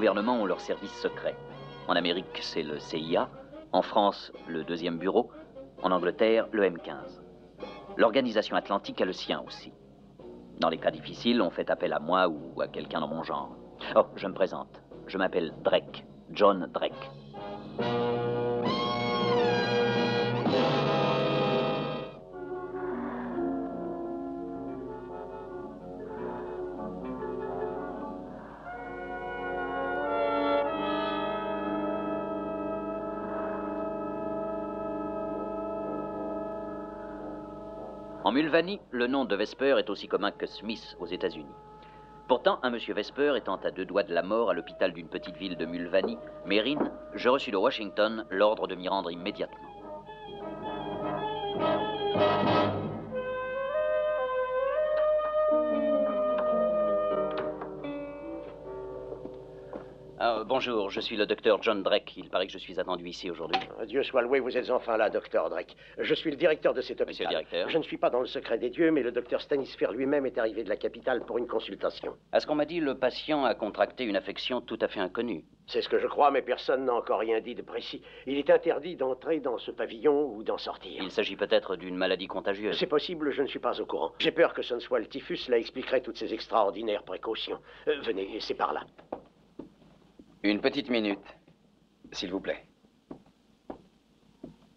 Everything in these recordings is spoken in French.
gouvernements ont leurs services secrets. En Amérique, c'est le CIA. En France, le 2e bureau. En Angleterre, le M15. L'organisation atlantique a le sien aussi. Dans les cas difficiles, on fait appel à moi ou à quelqu'un dans mon genre. Oh, je me présente. Je m'appelle Drake. John Drake. En Mulvaney, le nom de Vesper est aussi commun que Smith aux États-Unis. Pourtant, un monsieur Vesper étant à 2 doigts de la mort à l'hôpital d'une petite ville de Mulvaney, Maryne, je reçus de Washington l'ordre de m'y rendre immédiatement. Bonjour, je suis le docteur John Drake. Il paraît que je suis attendu ici aujourd'hui. Dieu soit loué, vous êtes enfin là, docteur Drake. Je suis le directeur de cet hôpital. Monsieur le directeur. Je ne suis pas dans le secret des dieux, mais le docteur Stanisfer lui-même est arrivé de la capitale pour une consultation. À ce qu'on m'a dit, le patient a contracté une affection tout à fait inconnue. C'est ce que je crois, mais personne n'a encore rien dit de précis. Il est interdit d'entrer dans ce pavillon ou d'en sortir. Il s'agit peut-être d'une maladie contagieuse. C'est possible, je ne suis pas au courant. J'ai peur que ce ne soit le typhus, cela expliquerait toutes ces extraordinaires précautions. Venez, c'est par là. Une petite minute, s'il vous plaît.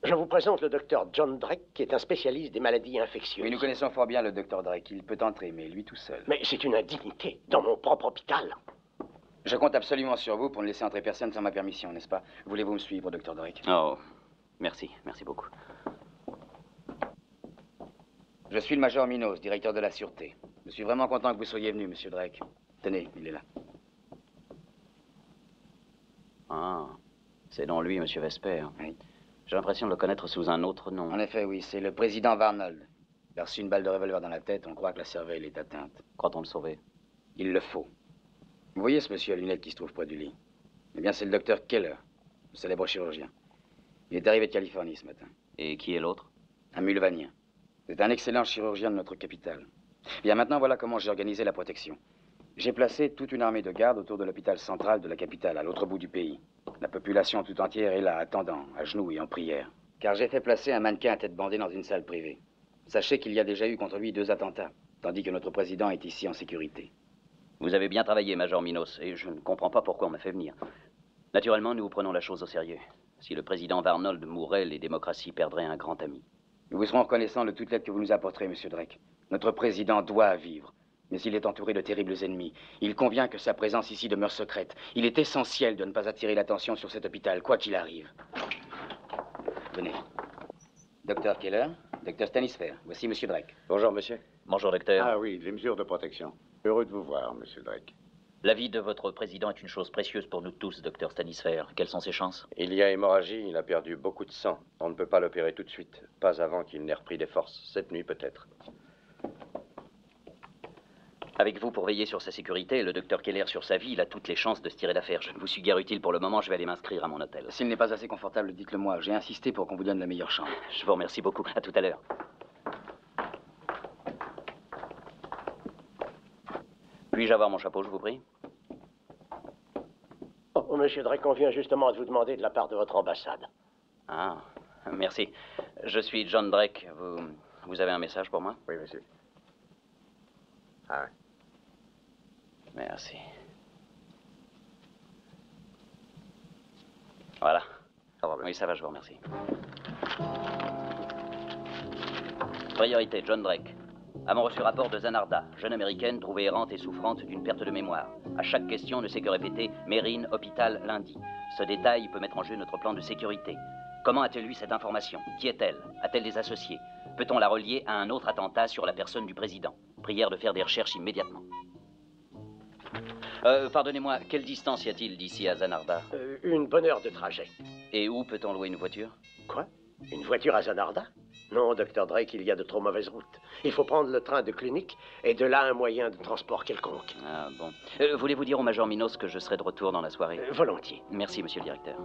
Je vous présente le docteur John Drake, qui est un spécialiste des maladies infectieuses. Oui, nous connaissons fort bien le docteur Drake. Il peut entrer, mais lui tout seul. Mais c'est une indignité, dans mon propre hôpital. Je compte absolument sur vous pour ne laisser entrer personne sans ma permission, n'est-ce pas? Voulez-vous me suivre, docteur Drake? Oh, merci, merci beaucoup. Je suis le major Minos, directeur de la sûreté. Je suis vraiment content que vous soyez venu, monsieur Drake. Tenez, il est là. Ah, c'est donc lui, monsieur Vesper. Oui. J'ai l'impression de le connaître sous un autre nom. En effet, oui, c'est le président Varnold. Il a reçu une balle de revolver dans la tête, on croit que la cervelle est atteinte. Croit-on le sauver? Il le faut. Vous voyez ce monsieur à lunettes qui se trouve près du lit? Eh bien, c'est le docteur Keller, le célèbre chirurgien. Il est arrivé de Californie ce matin. Et qui est l'autre? Un Mulvanien. C'est un excellent chirurgien de notre capitale. Bien, maintenant, voilà comment j'ai organisé la protection. J'ai placé toute une armée de gardes autour de l'hôpital central de la capitale, à l'autre bout du pays. La population tout entière est là, attendant, à genoux et en prière. Car j'ai fait placer un mannequin à tête bandée dans une salle privée. Sachez qu'il y a déjà eu contre lui 2 attentats, tandis que notre président est ici en sécurité. Vous avez bien travaillé, Major Minos, et je ne comprends pas pourquoi on m'a fait venir. Naturellement, nous prenons la chose au sérieux. Si le président Varnold mourait, les démocraties perdraient un grand ami. Nous vous serons reconnaissants de toute l'aide que vous nous apporterez, monsieur Drake. Notre président doit vivre. Mais il est entouré de terribles ennemis. Il convient que sa présence ici demeure secrète. Il est essentiel de ne pas attirer l'attention sur cet hôpital, quoi qu'il arrive. Venez. Docteur Keller, docteur Stanisfer, voici monsieur Drake. Bonjour, monsieur. Bonjour, docteur. Ah oui, les mesures de protection. Heureux de vous voir, monsieur Drake. La vie de votre président est une chose précieuse pour nous tous, docteur Stanisfer. Quelles sont ses chances? Il y a hémorragie, il a perdu beaucoup de sang. On ne peut pas l'opérer tout de suite. Pas avant qu'il n'ait repris des forces. Cette nuit, peut-être. Avec vous pour veiller sur sa sécurité, le docteur Keller sur sa vie, il a toutes les chances de se tirer d'affaire. Je ne vous suis guère utile pour le moment, je vais aller m'inscrire à mon hôtel. S'il n'est pas assez confortable, dites-le moi. J'ai insisté pour qu'on vous donne la meilleure chambre. Je vous remercie beaucoup. À tout à l'heure. Puis-je avoir mon chapeau, je vous prie? Oh, monsieur Drake, on vient justement de vous demander de la part de votre ambassade. Ah, merci. Je suis John Drake. Vous avez un message pour moi? Oui, monsieur. Ah oui. Merci. Voilà. Ça va bien. Oui, ça va, je vous remercie. Priorité, John Drake. À mon reçu rapport de Zanarda, jeune américaine trouvée errante et souffrante d'une perte de mémoire. À chaque question, ne sait que répéter « Maryne, hôpital, lundi ». Ce détail peut mettre en jeu notre plan de sécurité. Comment a-t-elle eu cette information? Qui est-elle? A-t-elle des associés? Peut-on la relier à un autre attentat sur la personne du président? Prière de faire des recherches immédiatement. Pardonnez-moi, quelle distance y a-t-il d'ici à Zanarda? Une bonne heure de trajet. Et où peut-on louer une voiture? Quoi? Une voiture à Zanarda? Non, docteur Drake, il y a de trop mauvaises routes. Il faut prendre le train de Clunic et de là un moyen de transport quelconque. Ah bon. Voulez-vous dire au Major Minos que je serai de retour dans la soirée? Volontiers. Merci, monsieur le directeur.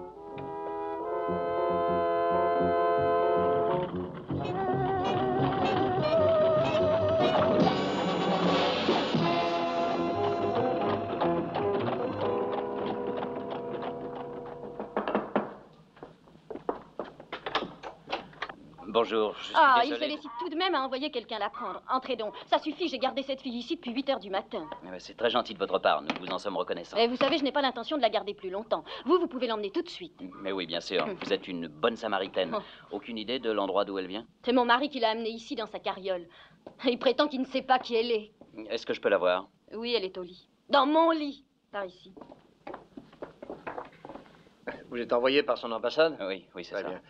Bonjour, je suis Ah, il désolé. se décide tout de même à envoyer quelqu'un la prendre. Entrez donc. Ça suffit, j'ai gardé cette fille ici depuis 8 heures du matin. C'est très gentil de votre part, nous vous en sommes reconnaissants. Et vous savez, je n'ai pas l'intention de la garder plus longtemps. Vous pouvez l'emmener tout de suite. Mais oui, bien sûr, vous êtes une bonne samaritaine. Aucune idée de l'endroit d'où elle vient? C'est mon mari qui l'a amenée ici dans sa carriole. Il prétend qu'il ne sait pas qui elle est. Est-ce que je peux la voir? Oui, elle est au lit. Dans mon lit. Par ici. Vous êtes envoyé par son ambassade? Oui, c'est Très ça. bien.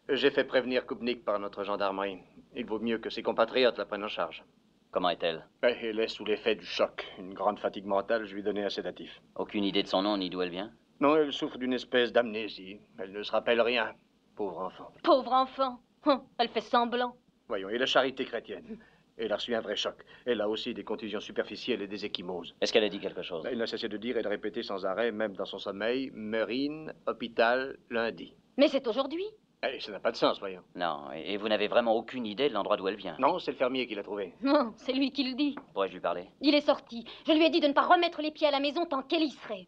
J'ai fait prévenir Kupnik par notre gendarmerie. Il vaut mieux que ses compatriotes la prennent en charge. Comment est-elle? Elle est sous l'effet du choc. Une grande fatigue mentale, je lui ai donné un sédatif. Aucune idée de son nom ni d'où elle vient? Non, elle souffre d'une espèce d'amnésie. Elle ne se rappelle rien. Pauvre enfant. Pauvre enfant. Elle fait semblant. Voyons, et la charité chrétienne. Elle a reçu un vrai choc. Elle a aussi des contusions superficielles et des ecchymoses. Est-ce qu'elle a dit quelque chose? Elle n'a cessé de dire et de répéter sans arrêt, même dans son sommeil, Marine, hôpital, lundi. Mais c'est aujourd'hui. Eh, ça n'a pas de sens, voyons. Non, et vous n'avez vraiment aucune idée de l'endroit d'où elle vient? Non, c'est le fermier qui l'a trouvée. Non, c'est lui qui le dit. Pourrais-je lui parler? Il est sorti. Je lui ai dit de ne pas remettre les pieds à la maison tant qu'elle y serait.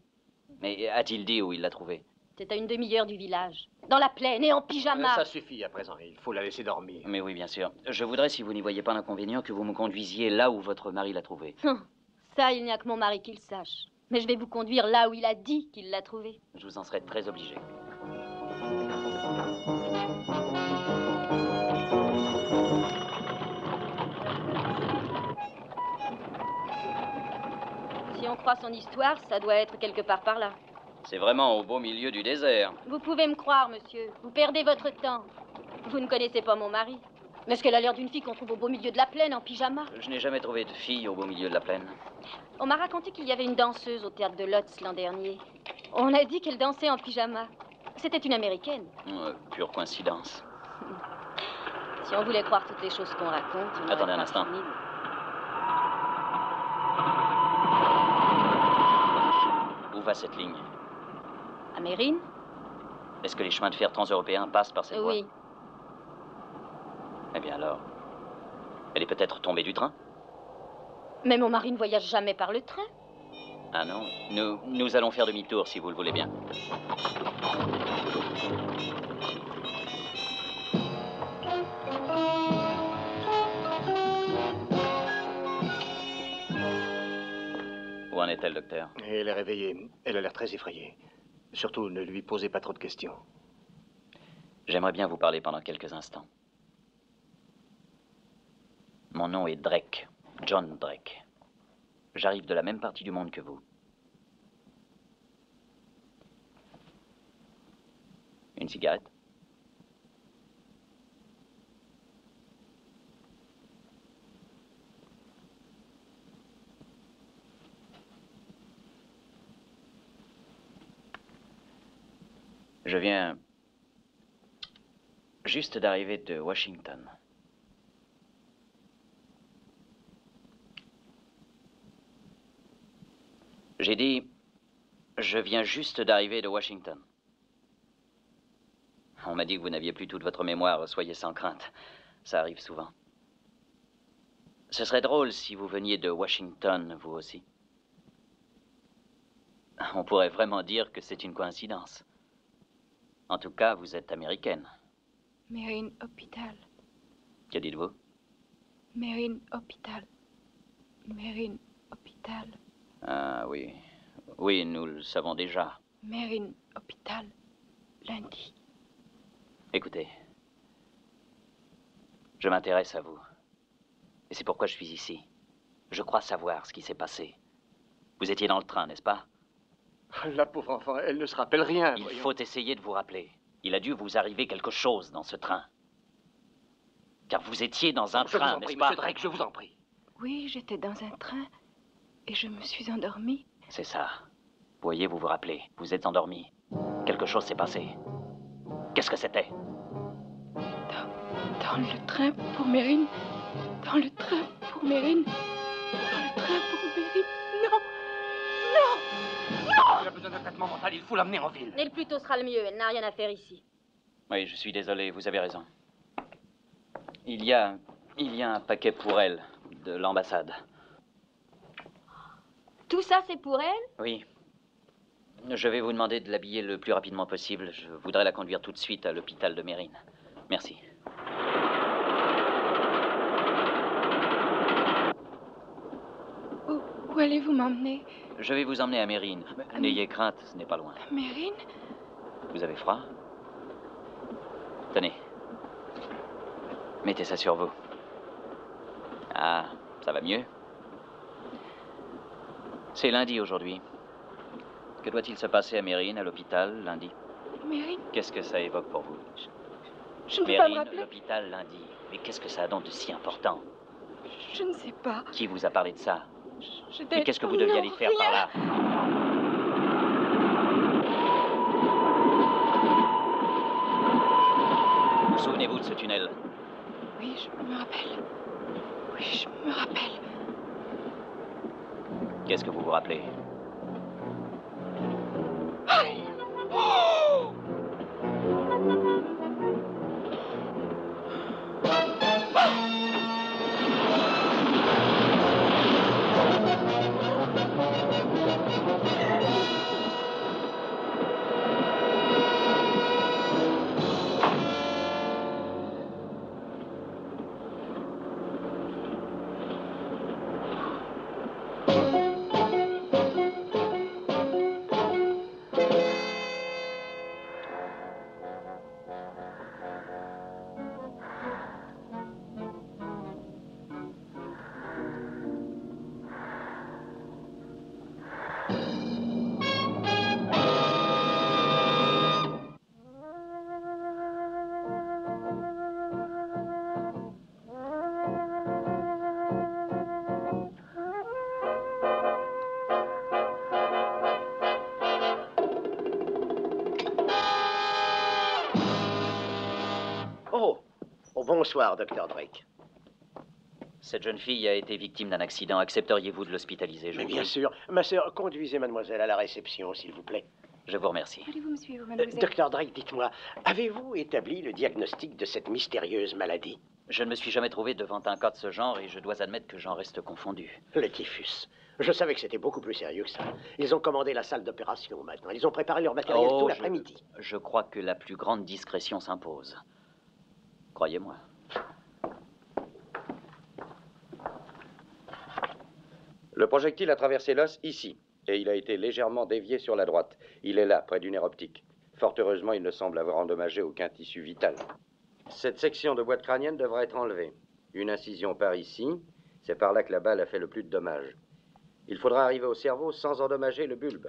Mais a-t-il dit où il l'a trouvée? C'est à une demi-heure du village. Dans la plaine et en pyjama. Ça suffit à présent, il faut la laisser dormir. Mais oui, bien sûr. Je voudrais, si vous n'y voyez pas d'inconvénient, que vous me conduisiez là où votre mari l'a trouvée. Ça, il n'y a que mon mari qui le sache. Mais je vais vous conduire là où il a dit qu'il l'a trouvée. Je vous en serais très obligé. Si on croit son histoire, ça doit être quelque part par là. C'est vraiment au beau milieu du désert. Vous pouvez me croire, monsieur. Vous perdez votre temps. Vous ne connaissez pas mon mari. Mais est-ce qu'elle a l'air d'une fille qu'on trouve au beau milieu de la plaine, en pyjama? Je n'ai jamais trouvé de fille au beau milieu de la plaine. On m'a raconté qu'il y avait une danseuse au théâtre de Lotz l'an dernier. On a dit qu'elle dansait en pyjama. C'était une américaine. Pure coïncidence. Si on voulait croire toutes les choses qu'on raconte... on Attendez n'aurait un pas instant. fini. Où va cette ligne? À Mérine? Est-ce que les chemins de fer transeuropéens passent par cette voie? Oui. Eh bien alors, elle est peut-être tombée du train? Mais mon mari ne voyage jamais par le train. Ah non, nous allons faire demi-tour si vous le voulez bien. Où en est-elle, docteur? Et elle est réveillée. Elle a l'air très effrayée. Surtout, ne lui posez pas trop de questions. J'aimerais bien vous parler pendant quelques instants. Mon nom est Drake, John Drake. J'arrive de la même partie du monde que vous. Une cigarette? Je viens juste d'arriver de Washington. J'ai dit, je viens juste d'arriver de Washington. On m'a dit que vous n'aviez plus toute votre mémoire, soyez sans crainte. Ça arrive souvent. Ce serait drôle si vous veniez de Washington, vous aussi. On pourrait vraiment dire que c'est une coïncidence. En tout cas, vous êtes américaine. Mérine Hôpital. Que dites-vous? Mérine Hôpital. Mérine Hôpital. Ah oui. Oui, nous le savons déjà. Mérine Hôpital. Lundi. Écoutez, je m'intéresse à vous. Et c'est pourquoi je suis ici. Je crois savoir ce qui s'est passé. Vous étiez dans le train, n'est-ce pas? La pauvre enfant, elle ne se rappelle rien. Il voyons. faut essayer de vous rappeler. Il a dû vous arriver quelque chose dans ce train. Car vous étiez dans un Je vous train, en prie, n'est-ce pas? monsieur Drake, je vous en prie. Oui, j'étais dans un train et je me suis endormie. C'est ça. Vous voyez, vous vous rappelez. Vous êtes endormi. Quelque chose s'est passé. Qu'est-ce que c'était? Dans le train pour Mérine. Dans le train pour Mérine. Dans le train pour Mérine. Non! Non! Elle a besoin d'un traitement mental, il faut l'amener en ville. Et le plus tôt sera le mieux. Elle n'a rien à faire ici. Oui, je suis désolé, vous avez raison. Il y a un paquet pour elle, de l'ambassade. Tout ça, c'est pour elle? Oui. Je vais vous demander de l'habiller le plus rapidement possible. Je voudrais la conduire tout de suite à l'hôpital de Mérine. Merci. Où allez-vous m'emmener? Je vais vous emmener à Mérine. N'ayez crainte, ce n'est pas loin. Mérine? Vous avez froid? Tenez. Mettez ça sur vous. Ah, ça va mieux? C'est lundi aujourd'hui. Que doit-il se passer à Mérine, à l'hôpital, lundi? Mérine? Qu'est-ce que ça évoque pour vous? Je ne peux pas me Mérine, rappeler. l'hôpital, lundi. Mais qu'est-ce que ça a donc de si important? Je ne sais pas. Qui vous a parlé de ça? J'étais... Mais qu'est-ce que vous deviez Non, aller faire rien. par là? Vous souvenez-vous de ce tunnel? Oui, je me rappelle. Oui, je me rappelle. Qu'est-ce que vous vous rappelez? Aïe! Oh! Oh, bonsoir, Dr. Drake. Cette jeune fille a été victime d'un accident. Accepteriez-vous de l'hospitaliser, je Mais vous bien prie? sûr. Ma sœur, conduisez mademoiselle à la réception, s'il vous plaît. Je vous remercie. Allez-vous me suivre, mademoiselle? Dr. Drake, dites-moi, avez-vous établi le diagnostic de cette mystérieuse maladie? Je ne me suis jamais trouvé devant un cas de ce genre et je dois admettre que j'en reste confondu. Le typhus. Je savais que c'était beaucoup plus sérieux que ça. Ils ont commandé la salle d'opération maintenant. Ils ont préparé leur matériel tout l'après-midi. Je crois que la plus grande discrétion s'impose. Croyez-moi. Le projectile a traversé l'os ici, et il a été légèrement dévié sur la droite. Il est là, près du nerf optique. Fort heureusement, il ne semble avoir endommagé aucun tissu vital. Cette section de boîte crânienne devra être enlevée. Une incision par ici, c'est par là que la balle a fait le plus de dommages. Il faudra arriver au cerveau sans endommager le bulbe.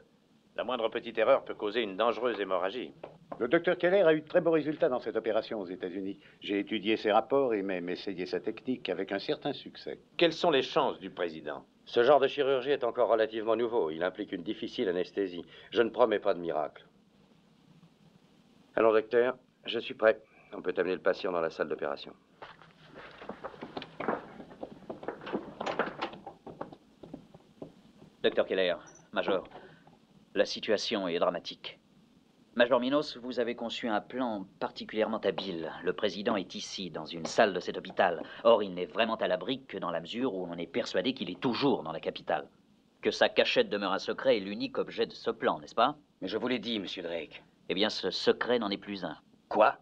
La moindre petite erreur peut causer une dangereuse hémorragie. Le docteur Keller a eu de très beaux résultats dans cette opération aux États-Unis. J'ai étudié ses rapports et même essayé sa technique avec un certain succès. Quelles sont les chances du président? Ce genre de chirurgie est encore relativement nouveau. Il implique une difficile anesthésie. Je ne promets pas de miracle. Allons, docteur, je suis prêt. On peut amener le patient dans la salle d'opération. Docteur Keller, Major, la situation est dramatique. Major Minos, vous avez conçu un plan particulièrement habile. Le président est ici, dans une salle de cet hôpital. Or, il n'est vraiment à l'abri que dans la mesure où on est persuadé qu'il est toujours dans la capitale. Que sa cachette demeure un secret est l'unique objet de ce plan, n'est-ce pas? Mais je vous l'ai dit, monsieur Drake. Eh bien, ce secret n'en est plus un. Quoi?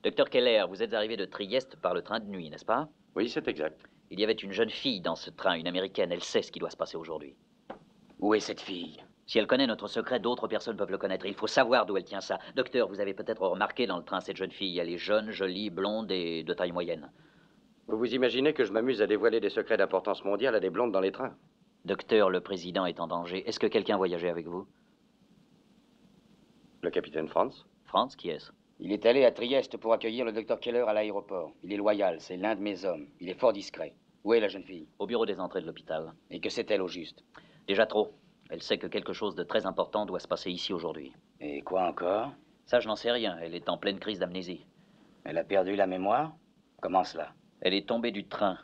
Docteur Keller, vous êtes arrivé de Trieste par le train de nuit, n'est-ce pas? Oui, c'est exact. Il y avait une jeune fille dans ce train, une américaine. Elle sait ce qui doit se passer aujourd'hui. Où est cette fille? Si elle connaît notre secret, d'autres personnes peuvent le connaître. Il faut savoir d'où elle tient ça. Docteur, vous avez peut-être remarqué dans le train cette jeune fille. Elle est jeune, jolie, blonde et de taille moyenne. Vous vous imaginez que je m'amuse à dévoiler des secrets d'importance mondiale à des blondes dans les trains? Docteur, le président est en danger. Est-ce que quelqu'un voyageait avec vous? Le capitaine Franz? Franz, qui est-ce? Il est allé à Trieste pour accueillir le docteur Keller à l'aéroport. Il est loyal, c'est l'un de mes hommes. Il est fort discret. Où est la jeune fille? Au bureau des entrées de l'hôpital. Et que sait-elle au juste? Déjà trop. Elle sait que quelque chose de très important doit se passer ici aujourd'hui. Et quoi encore? Ça, je n'en sais rien. Elle est en pleine crise d'amnésie. Elle a perdu la mémoire? Comment cela? Elle est tombée du train.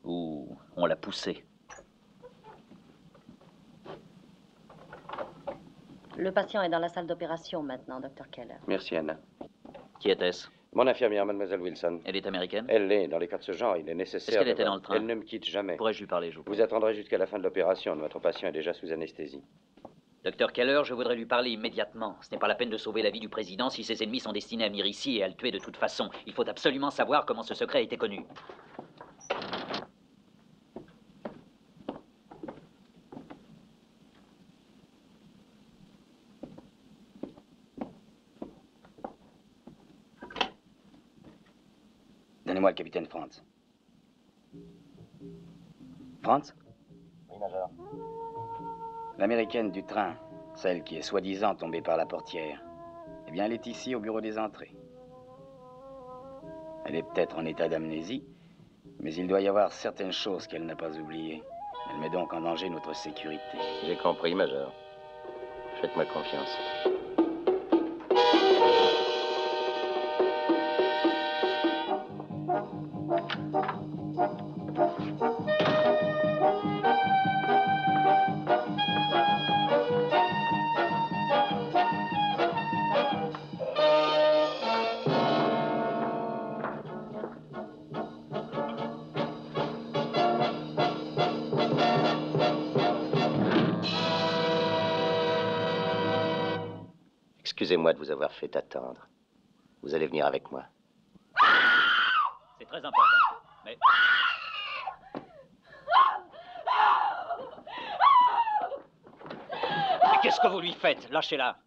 Ou on l'a poussée. Le patient est dans la salle d'opération maintenant, Dr. Keller. Merci, Anna. Qui était-ce? Mon infirmière, mademoiselle Wilson. Elle est américaine? Elle l'est. Dans les cas de ce genre, il est nécessaire... Est-ce qu'elle était d'avoir- dans le train? Elle ne me quitte jamais. Pourrais-je lui parler, je vous prie? Vous attendrez jusqu'à la fin de l'opération. Notre patient est déjà sous anesthésie. Docteur Keller, je voudrais lui parler immédiatement. Ce n'est pas la peine de sauver la vie du président si ses ennemis sont destinés à venir ici et à le tuer de toute façon. Il faut absolument savoir comment ce secret a été connu. Donnez-moi le capitaine Franz. Franz? Oui, Major. L'américaine du train, celle qui est soi-disant tombée par la portière, eh bien, elle est ici au bureau des entrées. Elle est peut-être en état d'amnésie, mais il doit y avoir certaines choses qu'elle n'a pas oubliées. Elle met donc en danger notre sécurité. J'ai compris, Major. Faites-moi confiance. Excusez-moi de vous avoir fait attendre. Vous allez venir avec moi. C'est très important. Mais... Mais qu'est-ce que vous lui faites? Lâchez-la.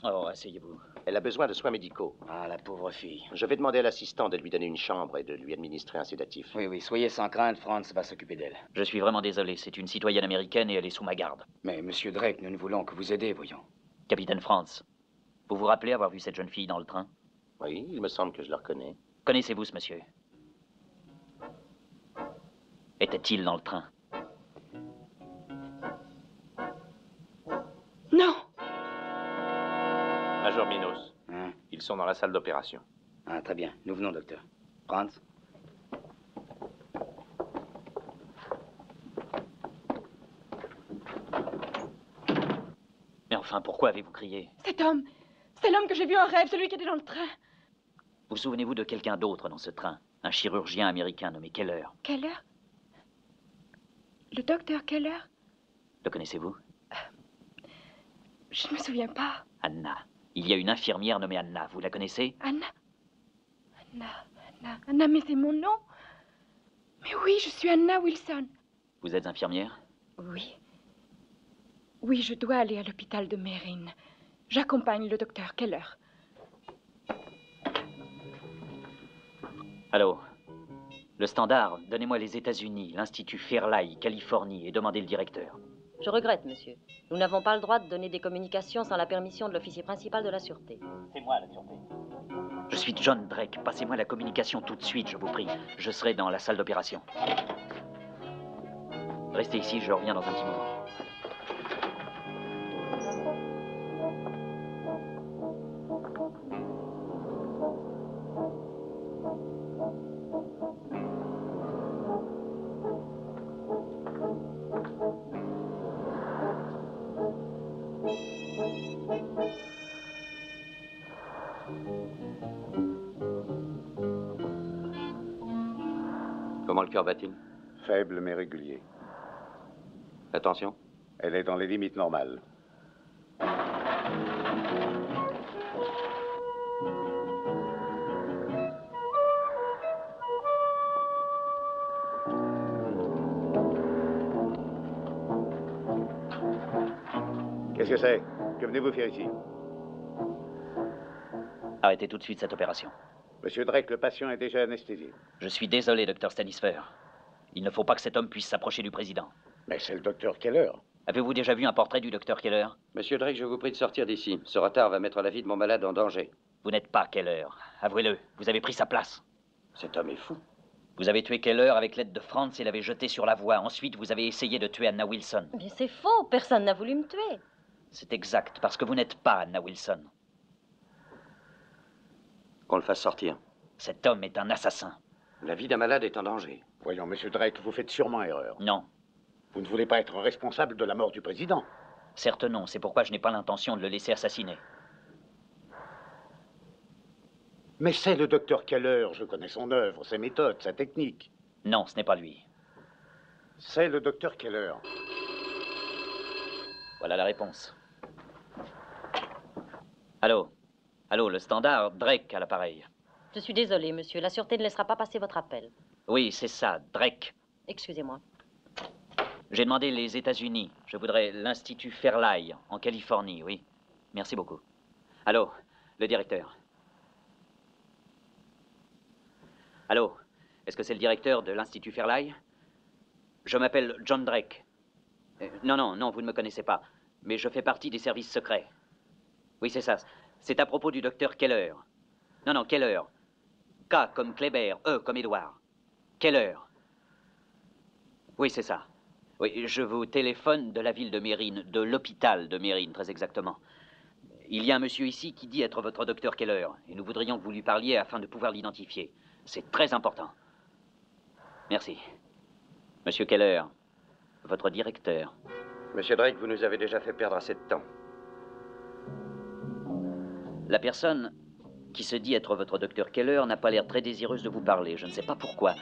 Oh, asseyez-vous. Elle a besoin de soins médicaux. Ah, la pauvre fille. Je vais demander à l'assistant de lui donner une chambre et de lui administrer un sédatif. Oui, oui, soyez sans crainte, Franz va s'occuper d'elle. Je suis vraiment désolé. C'est une citoyenne américaine et elle est sous ma garde. Mais, monsieur Drake, nous ne voulons que vous aider, voyons. Capitaine Franz, vous vous rappelez avoir vu cette jeune fille dans le train? Oui, il me semble que je le reconnais. Connaissez-vous ce monsieur? Était-il dans le train? Non. Major Minos, Hein? ils sont dans la salle d'opération. Ah, très bien. Nous venons, docteur. Franz? Mais enfin, pourquoi avez-vous crié? Cet homme, c'est l'homme que j'ai vu en rêve, celui qui était dans le train. Vous souvenez-vous de quelqu'un d'autre dans ce train? Un chirurgien américain nommé Keller. Keller? Le docteur Keller? Le connaissez-vous? Je ne me souviens pas. Anna. Il y a une infirmière nommée Anna. Vous la connaissez? Anna? Anna, mais c'est mon nom. Mais oui, je suis Anna Wilson. Vous êtes infirmière? Oui. Oui, je dois aller à l'hôpital de Mérine. J'accompagne le docteur Keller. Allô? Le Standard, donnez-moi les États-Unis, l'Institut Fairlight, Californie, et demandez le directeur. Je regrette, monsieur. Nous n'avons pas le droit de donner des communications sans la permission de l'officier principal de la Sûreté. C'est moi la sûreté. Je suis John Drake. Passez-moi la communication tout de suite, je vous prie. Je serai dans la salle d'opération. Restez ici, je reviens dans un petit moment. Comment le cœur bat-il? Faible mais régulier. Attention. Elle est dans les limites normales. Qu'est-ce que c'est? Que venez-vous faire ici? Arrêtez tout de suite cette opération. Monsieur Drake, le patient est déjà anesthésié. Je suis désolé, docteur Stanisfer. Il ne faut pas que cet homme puisse s'approcher du président. Mais c'est le docteur Keller. Avez-vous déjà vu un portrait du docteur Keller? Monsieur Drake, je vous prie de sortir d'ici. Ce retard va mettre la vie de mon malade en danger. Vous n'êtes pas Keller. Avouez-le, vous avez pris sa place. Cet homme est fou. Vous avez tué Keller avec l'aide de Franz et l'avez jeté sur la voie. Ensuite, vous avez essayé de tuer Anna Wilson. Mais c'est faux, personne n'a voulu me tuer. C'est exact, parce que vous n'êtes pas Anna Wilson. Qu'on le fasse sortir. Cet homme est un assassin. La vie d'un malade est en danger. Voyons, monsieur Drake, vous faites sûrement erreur. Non. Vous ne voulez pas être responsable de la mort du président. Certes non, c'est pourquoi je n'ai pas l'intention de le laisser assassiner. Mais c'est le docteur Keller, je connais son œuvre, ses méthodes, sa technique. Non, ce n'est pas lui. C'est le docteur Keller. Voilà la réponse. Allô? Allô, le Standard, Drake à l'appareil. Je suis désolée, monsieur. La Sûreté ne laissera pas passer votre appel. Oui, c'est ça, Drake. Excusez-moi. J'ai demandé les États-Unis. Je voudrais l'Institut Fairlight, en Californie, oui. Merci beaucoup. Allô, le directeur. Allô? Est-ce que c'est le directeur de l'Institut Fairlie? Je m'appelle John Drake. Non, vous ne me connaissez pas. Mais je fais partie des services secrets. Oui, c'est ça. C'est à propos du docteur Keller. Non, Keller. K comme Kléber, E comme Édouard. Keller. Oui, c'est ça. Oui, je vous téléphone de la ville de Mérine, de l'hôpital de Mérine, très exactement. Il y a un monsieur ici qui dit être votre docteur Keller, et nous voudrions que vous lui parliez afin de pouvoir l'identifier. C'est très important. Merci. Monsieur Keller, votre directeur. Monsieur Drake, vous nous avez déjà fait perdre assez de temps. La personne qui se dit être votre docteur Keller n'a pas l'air très désireuse de vous parler. Je ne sais pas pourquoi.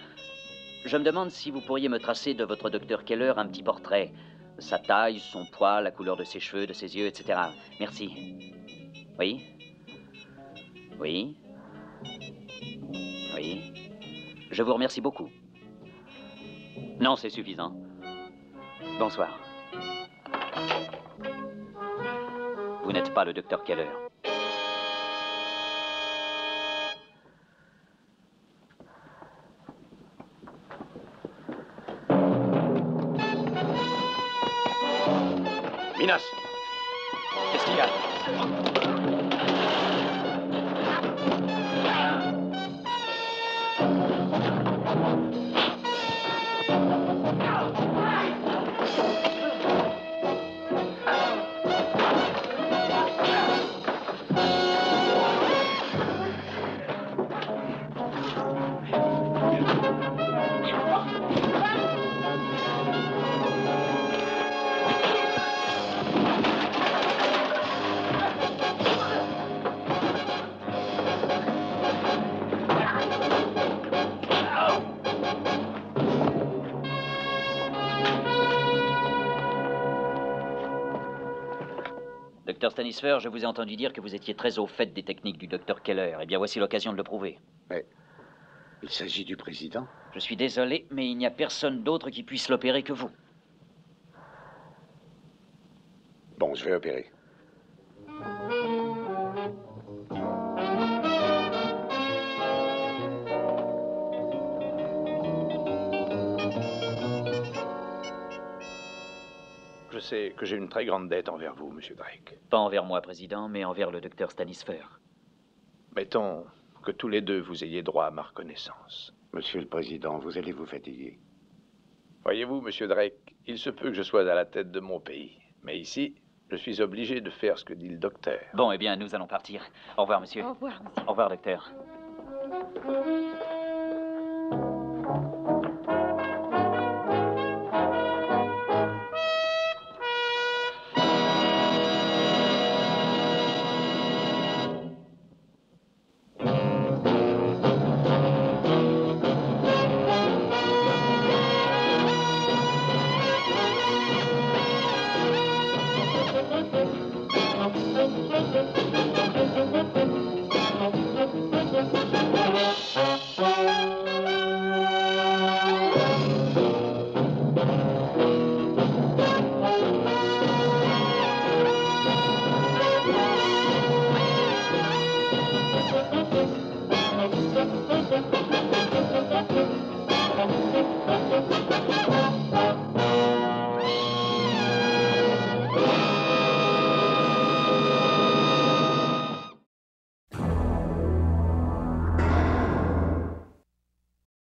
Je me demande si vous pourriez me tracer de votre docteur Keller un petit portrait. Sa taille, son poids, la couleur de ses cheveux, de ses yeux, etc. Merci. Oui? Oui? Oui? Je vous remercie beaucoup. Non, c'est suffisant. Bonsoir. Vous n'êtes pas le docteur Keller. Minas! Qu'est-ce qu'il y a? Docteur Stanisfer, je vous ai entendu dire que vous étiez très au fait des techniques du docteur Keller. Eh bien, voici l'occasion de le prouver. Mais il s'agit du président. Je suis désolé, mais il n'y a personne d'autre qui puisse l'opérer que vous. Bon, je vais opérer. Je sais que j'ai une très grande dette envers vous, Monsieur Drake. Pas envers moi, Président, mais envers le docteur Stanisfer. Mettons que tous les deux vous ayez droit à ma reconnaissance. Monsieur le Président, vous allez vous fatiguer. Voyez-vous, Monsieur Drake, il se peut que je sois à la tête de mon pays. Mais ici, je suis obligé de faire ce que dit le docteur. Bon, eh bien, nous allons partir. Au revoir, monsieur. Au revoir, monsieur. Au revoir, docteur. Thank you.